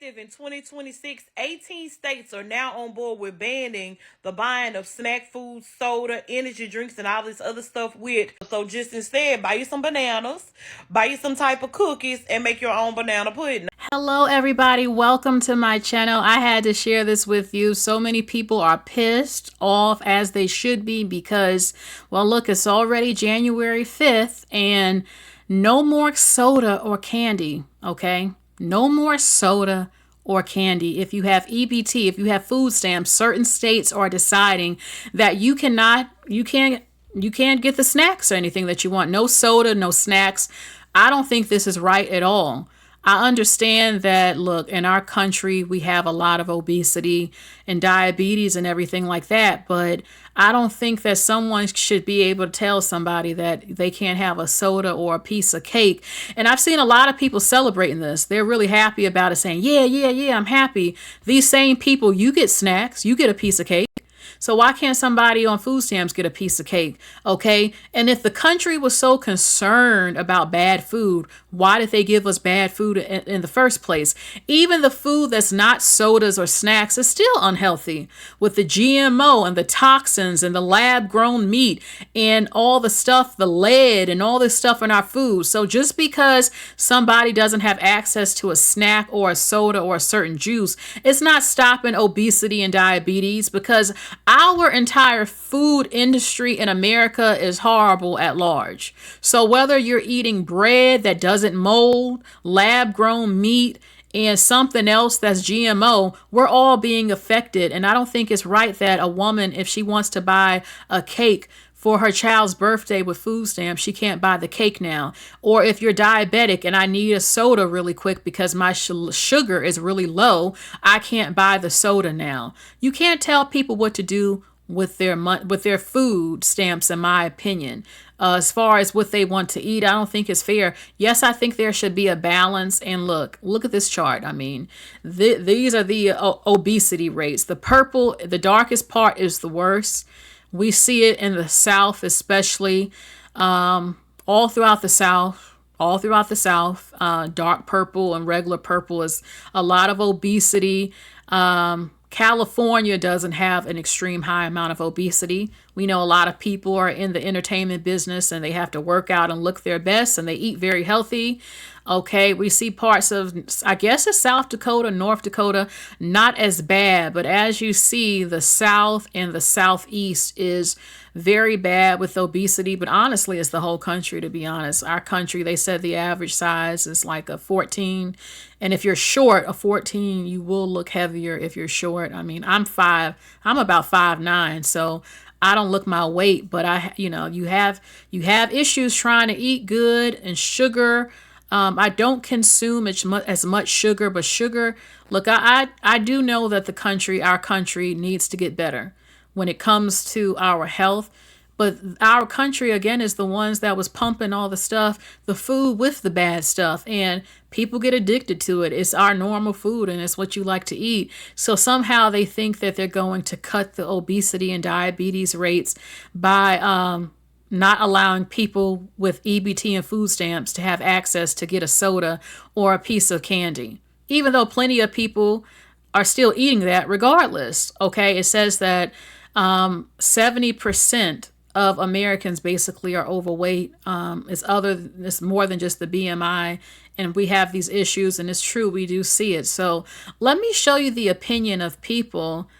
Effective in 2026, 18 states are now on board with banning the buying of snack food, soda, energy drinks, and all this other stuff with. So just instead, buy you some bananas, buy you some type of cookies, and make your own banana pudding. Hello everybody, welcome to my channel. I had to share this with you. So many people are pissed off, as they should be, because, well, look, it's already January 5th and no more soda or candy, okay? No more soda or candy. If you have EBT, if you have food stamps, certain states are deciding that you can't get the snacks or anything that you want. No soda, no snacks. I don't think this is right at all. I understand that, look, in our country, we have a lot of obesity and diabetes and everything like that, but I don't think that someone should be able to tell somebody that they can't have a soda or a piece of cake. And I've seen a lot of people celebrating this. They're really happy about it, saying, yeah, I'm happy. These same people, you get snacks, you get a piece of cake. So why can't somebody on food stamps get a piece of cake? Okay. And if the country was so concerned about bad food, why did they give us bad food in the first place? Even the food that's not sodas or snacks is still unhealthy, with the GMO and the toxins and the lab grown meat and all the stuff, the lead and all this stuff in our food. So just because somebody doesn't have access to a snack or a soda or a certain juice, it's not stopping obesity and diabetes, because our entire food industry in America is horrible at large. So whether you're eating bread that doesn't mold, lab-grown meat, and something else that's GMO, we're all being affected. And I don't think it's right that a woman, if she wants to buy a cake for her child's birthday with food stamps, she can't buy the cake now. Or if you're diabetic and I need a soda really quick because my sugar is really low, I can't buy the soda now. You can't tell people what to do with their food stamps, in my opinion. As far as what they want to eat, I don't think it's fair. Yes, I think there should be a balance. And look at this chart. I mean, these are the obesity rates. The purple, the darkest part, is the worst. We see it in the South, especially all throughout the South. Dark purple and regular purple is a lot of obesity. California doesn't have an extreme high amount of obesity. We know a lot of people are in the entertainment business and they have to work out and look their best and they eat very healthy. Okay, we see parts of, I guess it's South Dakota, North Dakota, not as bad, but as you see, the South and the Southeast is very bad with obesity, but honestly, it's the whole country, to be honest. Our country, they said the average size is like a 14, and if you're short, a 14, you will look heavier if you're short. I mean, I'm about 5'9", so I don't look my weight, but you have issues trying to eat good, and sugar. I don't consume as much sugar, but sugar, look, I do know that our country needs to get better when it comes to our health. But our country, again, is the ones that was pumping all the stuff, the food with the bad stuff, and people get addicted to it. It's our normal food and it's what you like to eat. So somehow they think that they're going to cut the obesity and diabetes rates by, not allowing people with EBT and food stamps to have access to get a soda or a piece of candy, even though plenty of people are still eating that regardless. Okay, it says that 70% of Americans basically are overweight. It's more than just the BMI, and we have these issues, and it's true, we do see it. So let me show you the opinion of people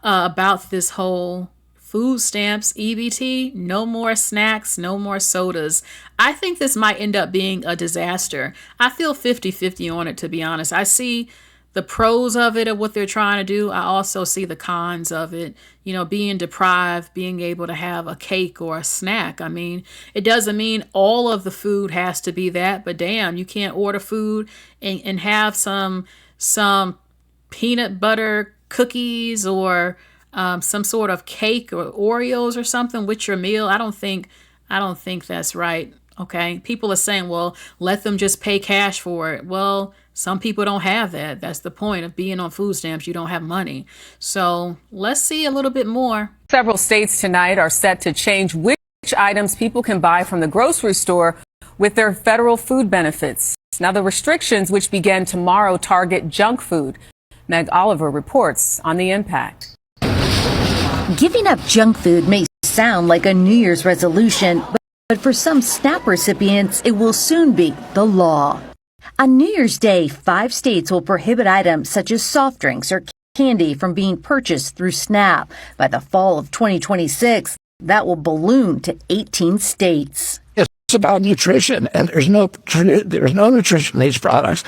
about this whole food stamps, EBT, no more snacks, no more sodas. I think this might end up being a disaster. I feel 50-50 on it, to be honest. I see the pros of it, of what they're trying to do. I also see the cons of it, being deprived, being able to have a cake or a snack. I mean, it doesn't mean all of the food has to be that, but damn, you can't order food and have some peanut butter cookies or some sort of cake or Oreos or something with your meal. I don't think that's right. Okay. People are saying, well, let them just pay cash for it. Well, some people don't have that. That's the point of being on food stamps. You don't have money. So let's see a little bit more. Several states tonight are set to change which items people can buy from the grocery store with their federal food benefits. Now, the restrictions, which begin tomorrow, target junk food. Meg Oliver reports on the impact. Giving up junk food may sound like a New Year's resolution, but for some SNAP recipients, it will soon be the law. On New Year's Day, 5 states will prohibit items such as soft drinks or candy from being purchased through SNAP. By the fall of 2026, that will balloon to 18 states. It's about nutrition, and there's no nutrition in these products.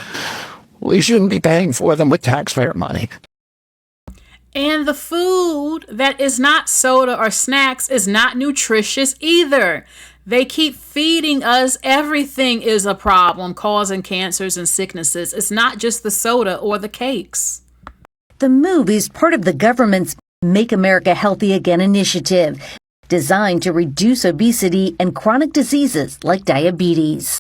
We shouldn't be paying for them with taxpayer money. And the food that is not soda or snacks is not nutritious either. They keep feeding us everything is a problem, causing cancers and sicknesses. It's not just the soda or the cakes. The move is part of the government's Make America Healthy Again initiative, designed to reduce obesity and chronic diseases like diabetes.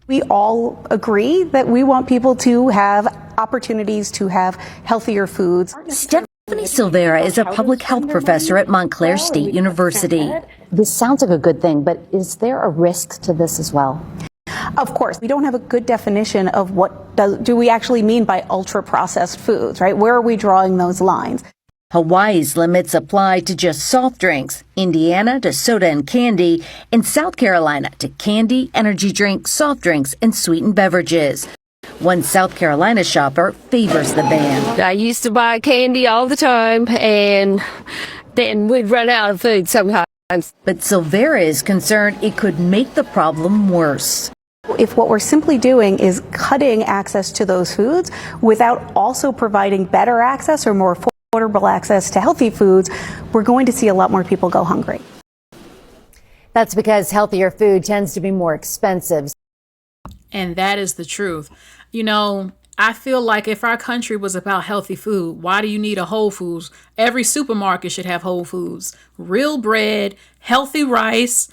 We all agree that we want people to have opportunities to have healthier foods. Stephanie Silvera is a public health professor at Montclair State University. This sounds like a good thing, but is there a risk to this as well? Of course, we don't have a good definition of what do we actually mean by ultra-processed foods, right? Where are we drawing those lines? Hawaii's limits apply to just soft drinks, Indiana to soda and candy, and South Carolina to candy, energy drinks, soft drinks, and sweetened beverages. One South Carolina shopper favors the ban. I used to buy candy all the time, and then we'd run out of food sometimes. But Silvera is concerned it could make the problem worse. If what we're simply doing is cutting access to those foods without also providing better access or more affordable access to healthy foods, we're going to see a lot more people go hungry. That's because healthier food tends to be more expensive. And that is the truth. You know, I feel like if our country was about healthy food, why do you need a Whole Foods? Every supermarket should have Whole Foods. Real bread, healthy rice,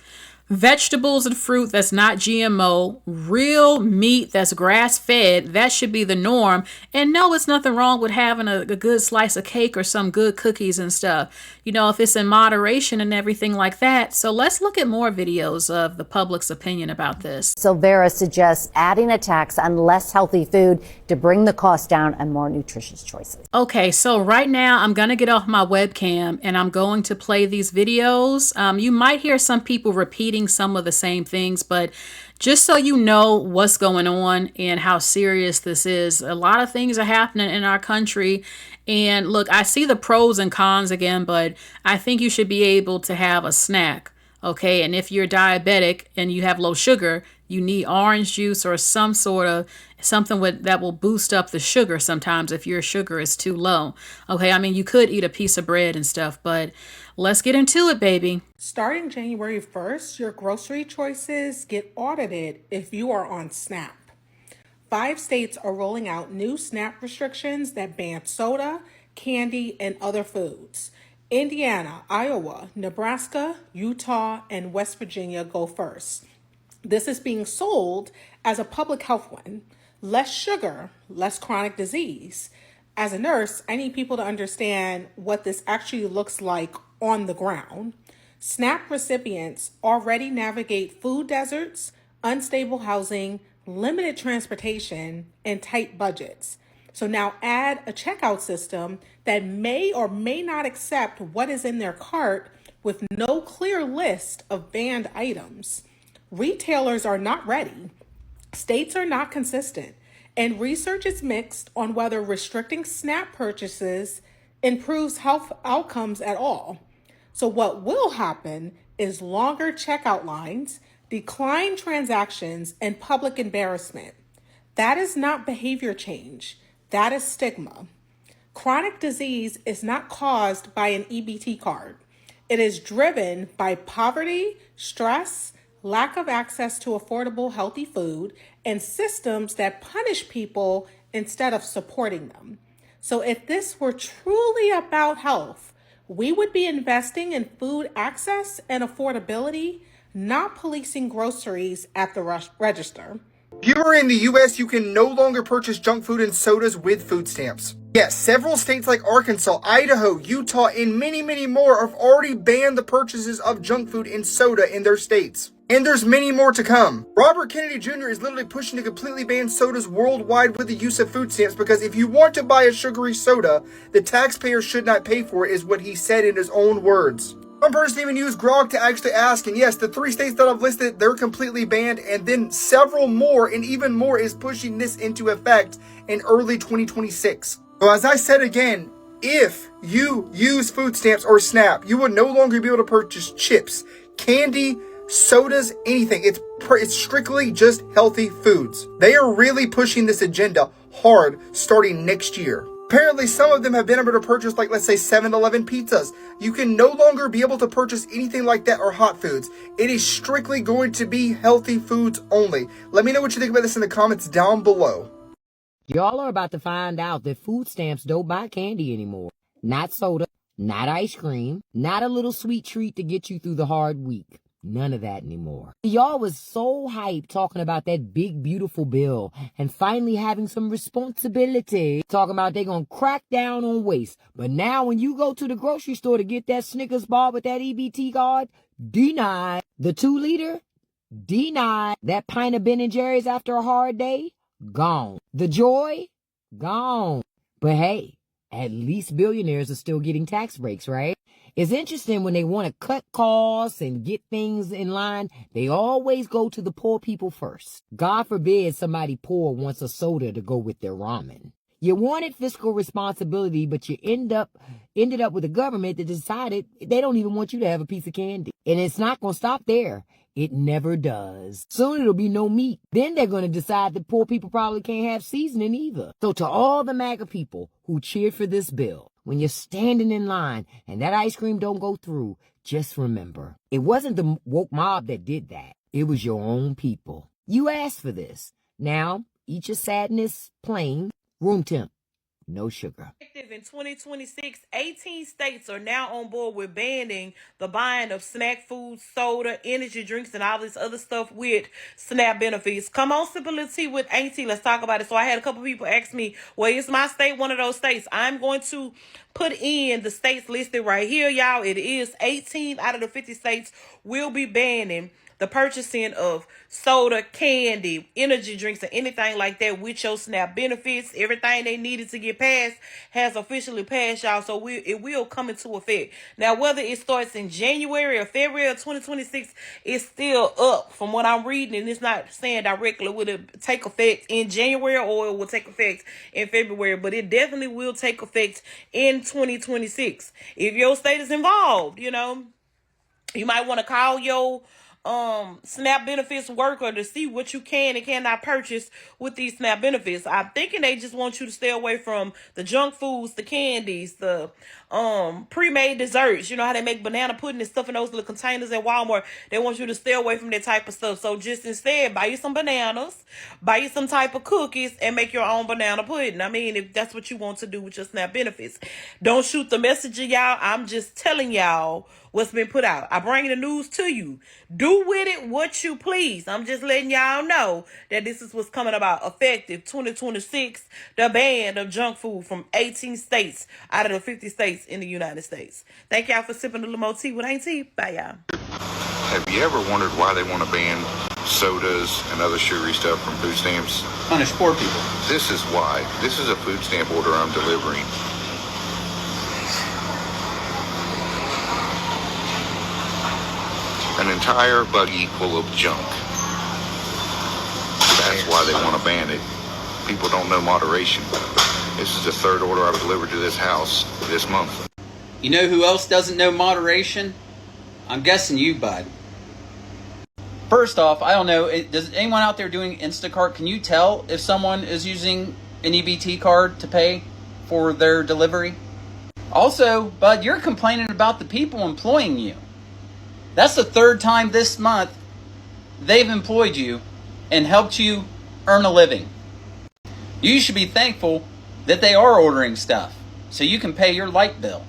vegetables and fruit that's not GMO, real meat that's grass-fed. That should be the norm. And no, it's nothing wrong with having a good slice of cake or some good cookies and stuff, you know, if it's in moderation and everything like that. So let's look at more videos of the public's opinion about this. Silvera suggests adding a tax on less healthy food to bring the cost down on more nutritious choices. Okay, so right now I'm going to get off my webcam and I'm going to play these videos. You might hear some people repeating some of the same things, but just so you know what's going on and how serious this is, a lot of things are happening in our country. And look, I see the pros and cons again, but I think you should be able to have a snack. Okay, and if you're diabetic and you have low sugar, you need orange juice or some sort of something that will boost up the sugar sometimes if your sugar is too low. Okay, I mean, you could eat a piece of bread and stuff, but let's get into it, baby. Starting January 1st, your grocery choices get audited if you are on SNAP. 5 states are rolling out new SNAP restrictions that ban soda, candy, and other foods. Indiana, Iowa, Nebraska, Utah, and West Virginia go first. This is being sold as a public health win. Less sugar, less chronic disease. As a nurse, I need people to understand what this actually looks like on the ground. SNAP recipients already navigate food deserts, unstable housing, limited transportation, and tight budgets. So now add a checkout system that may or may not accept what is in their cart with no clear list of banned items. Retailers are not ready. States are not consistent, and research is mixed on whether restricting SNAP purchases improves health outcomes at all. So what will happen is longer checkout lines, declined transactions, and public embarrassment. That is not behavior change. That is stigma. Chronic disease is not caused by an EBT card. It is driven by poverty, stress, lack of access to affordable, healthy food, and systems that punish people instead of supporting them. So if this were truly about health, we would be investing in food access and affordability, not policing groceries at the register. Here in the U.S., you can no longer purchase junk food and sodas with food stamps. Yes, several states like Arkansas, Idaho, Utah, and many more have already banned the purchases of junk food and soda in their states. And there's many more to come. Robert Kennedy Jr. is literally pushing to completely ban sodas worldwide with the use of food stamps because if you want to buy a sugary soda, the taxpayer should not pay for it, is what he said in his own words. One person even used Grog to actually ask, and yes, the 3 states that I've listed, they're completely banned, and then several more, and even more, is pushing this into effect in early 2026. So as I said again, if you use food stamps or SNAP, you will no longer be able to purchase chips, candy, sodas, anything. It's strictly just healthy foods. They are really pushing this agenda hard starting next year. Apparently, some of them have been able to purchase, like, let's say 7-Eleven pizzas. You can no longer be able to purchase anything like that or hot foods. It is strictly going to be healthy foods only. Let me know what you think about this in the comments down below. Y'all are about to find out that food stamps don't buy candy anymore. Not soda, not ice cream, not a little sweet treat to get you through the hard week. None of that anymore. Y'all was so hyped talking about that big, beautiful bill and finally having some responsibility. Talking about they gonna crack down on waste. But now when you go to the grocery store to get that Snickers bar with that EBT card, denied. The 2-liter, denied. That pint of Ben & Jerry's after a hard day, gone. The joy, gone. But hey, at least billionaires are still getting tax breaks, right? It's interesting when they want to cut costs and get things in line, they always go to the poor people first. God forbid somebody poor wants a soda to go with their ramen. You wanted fiscal responsibility, but you ended up with a government that decided they don't even want you to have a piece of candy. And it's not going to stop there. It never does. Soon it'll be no meat. Then they're going to decide that poor people probably can't have seasoning either. So to all the MAGA people who cheered for this bill, when you're standing in line and that ice cream don't go through, just remember, it wasn't the woke mob that did that. It was your own people. You asked for this. Now, eat your sadness plain, room temp, no sugar. In 2026, 18 states are now on board with banning the buying of snack foods, soda, energy drinks, and all this other stuff with SNAP benefits. Come on, Simple Tea with Auntie. Let's talk about it. So I had a couple people ask me, well, is my state one of those states? I'm going to put in the states listed right here, y'all. It is 18 out of the 50 states will be banning the purchasing of soda, candy, energy drinks, or anything like that with your SNAP benefits. Everything they needed to get passed has officially passed, y'all. So it will come into effect. Now, whether it starts in January or February of 2026, it's still up from what I'm reading. And it's not saying directly will it take effect in January or it will take effect in February. But it definitely will take effect in 2026. If your state is involved, you know, you might want to call your SNAP benefits worker to see what you can and cannot purchase with these SNAP benefits. I'm thinking they just want you to stay away from the junk foods, the candies, the pre-made desserts. You know how they make banana pudding and stuff in those little containers at Walmart. They want you to stay away from that type of stuff. So just instead, buy you some bananas, buy you some type of cookies, and make your own banana pudding. I mean, if that's what you want to do with your SNAP benefits. Don't shoot the messenger, y'all. I'm just telling y'all what's been put out. I bring the news to you. Do with it what you please. I'm just letting y'all know that this is what's coming about effective 2026, the ban of junk food from 18 states out of the 50 states in the United States. Thank y'all for sipping a little more tea with Auntie. Bye, y'all. Have you ever wondered why they want to ban sodas and other sugary stuff from food stamps? Punish poor people. This is why. This is a food stamp order I'm delivering. An entire buggy full of junk. That's why they want to ban it. People don't know moderation. This is the third order I've delivered to this house this month. You know who else doesn't know moderation? I'm guessing you, bud. First off, I don't know, does anyone out there doing Instacart, can you tell if someone is using an EBT card to pay for their delivery? Also, bud, you're complaining about the people employing you. That's the third time this month they've employed you and helped you earn a living. You should be thankful that they are ordering stuff so you can pay your light bill.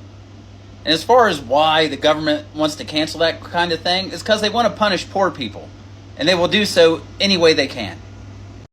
And as far as why the government wants to cancel that kind of thing, it's because they want to punish poor people. And they will do so any way they can.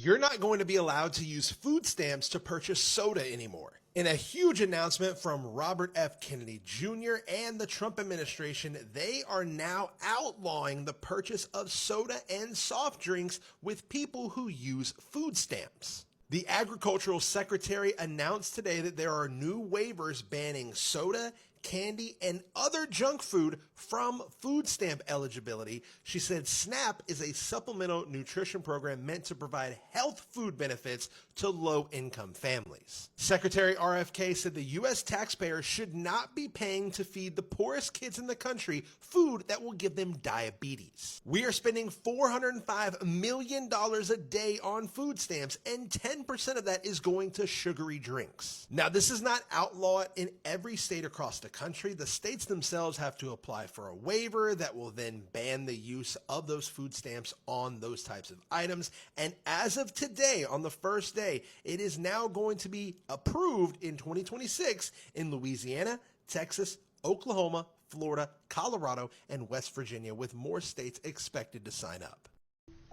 you're not going to be allowed to use food stamps to purchase soda anymore. In a huge announcement from Robert F. Kennedy Jr. and the Trump administration, they are now outlawing the purchase of soda and soft drinks with people who use food stamps. The Agricultural Secretary announced today that there are new waivers banning soda, candy, and other junk food from food stamp eligibility. She said SNAP is a supplemental nutrition program meant to provide health food benefits to low-income families. Secretary RFK said the U.S. taxpayer should not be paying to feed the poorest kids in the country food that will give them diabetes. We are spending $405 million a day on food stamps, and 10% of that is going to sugary drinks. Now, this is not outlawed in every state across the country. The states themselves have to apply for a waiver that will then ban the use of those food stamps on those types of items. And as of today, on the first day, it is now going to be approved in 2026 in Louisiana, Texas, Oklahoma, Florida, Colorado, and West Virginia, with more states expected to sign up.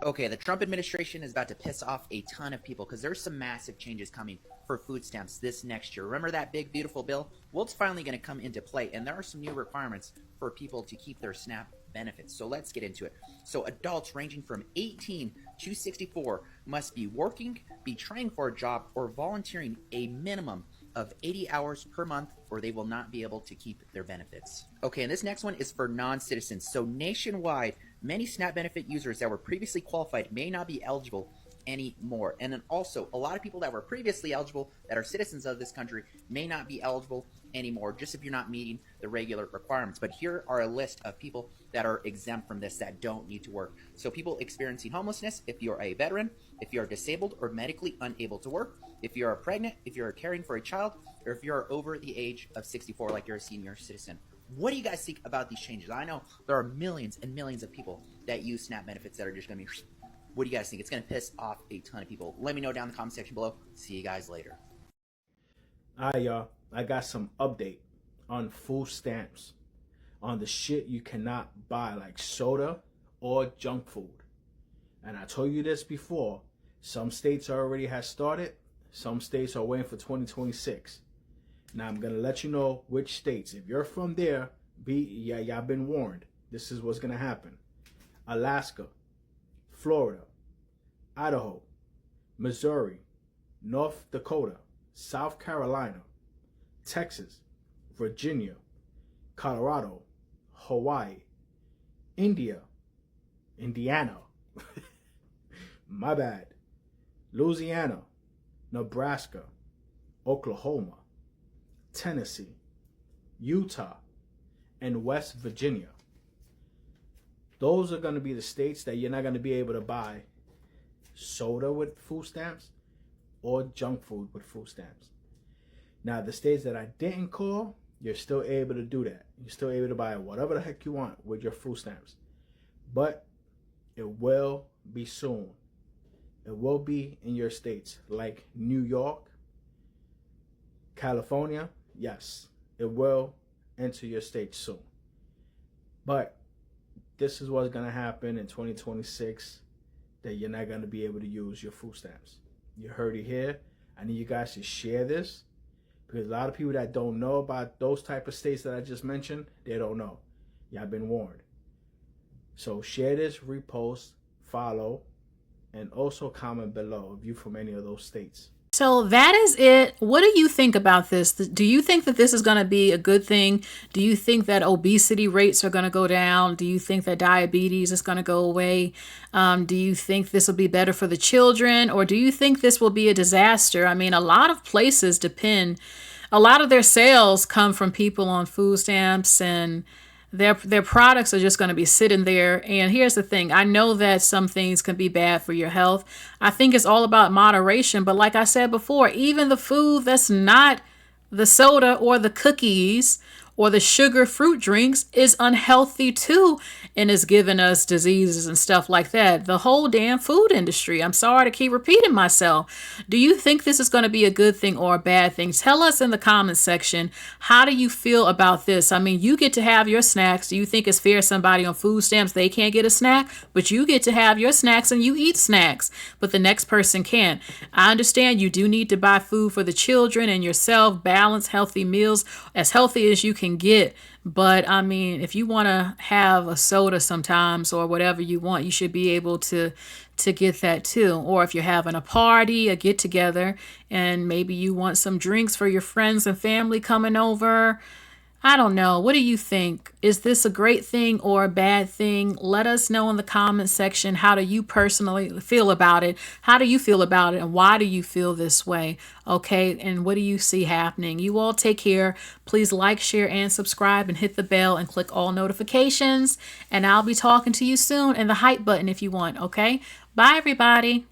Okay, the Trump administration is about to piss off a ton of people because there's some massive changes coming for food stamps this next year. Remember that big, beautiful bill? Well, it's finally going to come into play, and there are some new requirements for people to keep their SNAP benefits. So let's get into it. So adults ranging from 18 to 64 must be working, be training for a job, or volunteering a minimum of 80 hours per month, or they will not be able to keep their benefits. Okay, and this next one is for non-citizens. So nationwide, many SNAP benefit users that were previously qualified may not be eligible anymore. And then also, a lot of people that were previously eligible that are citizens of this country may not be eligible anymore, just if you're not meeting the regular requirements. But here are a list of people that are exempt from this that don't need to work. So people experiencing homelessness, if you're a veteran, if you're disabled or medically unable to work, if you're pregnant, if you're caring for a child, or if you're over the age of 64, like you're a senior citizen. What do you guys think about these changes? I know there are millions and millions of people that use SNAP benefits that are just going to be... What do you guys think? It's going to piss off a ton of people. Let me know down in the comment section below. See you guys later. All right, y'all. I got some update on food stamps, on the shit you cannot buy, like soda or junk food. And I told you this before. Some states already have started. Some states are waiting for 2026. Now I'm gonna let you know which states. If you're from there, y'all been warned. This is what's gonna happen. Alaska, Florida, Idaho, Missouri, North Dakota, South Carolina, Texas, Virginia, Colorado, Hawaii, Indiana, my bad, Louisiana, Nebraska, Oklahoma, Tennessee, Utah, and West Virginia. Those are going to be the states that you're not going to be able to buy soda with food stamps or junk food with food stamps. Now, the states that I didn't call, you're still able to do that. You're still able to buy whatever the heck you want with your food stamps. But it will be soon. It will be in your states like New York, California. Yes, it will enter your state soon. But this is what's going to happen in 2026, that you're not going to be able to use your food stamps. You heard it here. I need you guys to share this, because a lot of people that don't know about those type of states that I just mentioned, they don't know. Y'all been warned. So share this, repost, follow, and also comment below if you're from any of those states. So that is it. What do you think about this? Do you think that this is going to be a good thing? Do you think that obesity rates are going to go down? Do you think that diabetes is going to go away? Do you think this will be better for the children? Or do you think this will be a disaster? I mean, a lot of places depend, a lot of their sales come from people on food stamps, and their products are just going to be sitting there. And here's the thing. I know that some things can be bad for your health. I think it's all about moderation. But like I said before, even the food that's not the soda or the cookies or the sugar fruit drinks is unhealthy too and is giving us diseases and stuff like that. The whole damn food industry. I'm sorry to keep repeating myself. Do you think this is going to be a good thing or a bad thing? Tell us in the comments section. How do you feel about this? I mean, you get to have your snacks. Do you think it's fair somebody on food stamps, they can't get a snack, but you get to have your snacks and you eat snacks, but the next person can't? I understand you do need to buy food for the children and yourself, balance healthy meals, as healthy as you can get. But I mean, if you want to have a soda sometimes or whatever you want, you should be able to get that too. Or if you're having a party, a get together, and maybe you want some drinks for your friends and family coming over, I don't know. What do you think? Is this a great thing or a bad thing? Let us know in the comment section. How do you personally feel about it? How do you feel about it? And why do you feel this way? Okay. And what do you see happening? You all take care. Please like, share, and subscribe, and hit the bell and click all notifications. And I'll be talking to you soon, and the hype button if you want. Okay. Bye, everybody.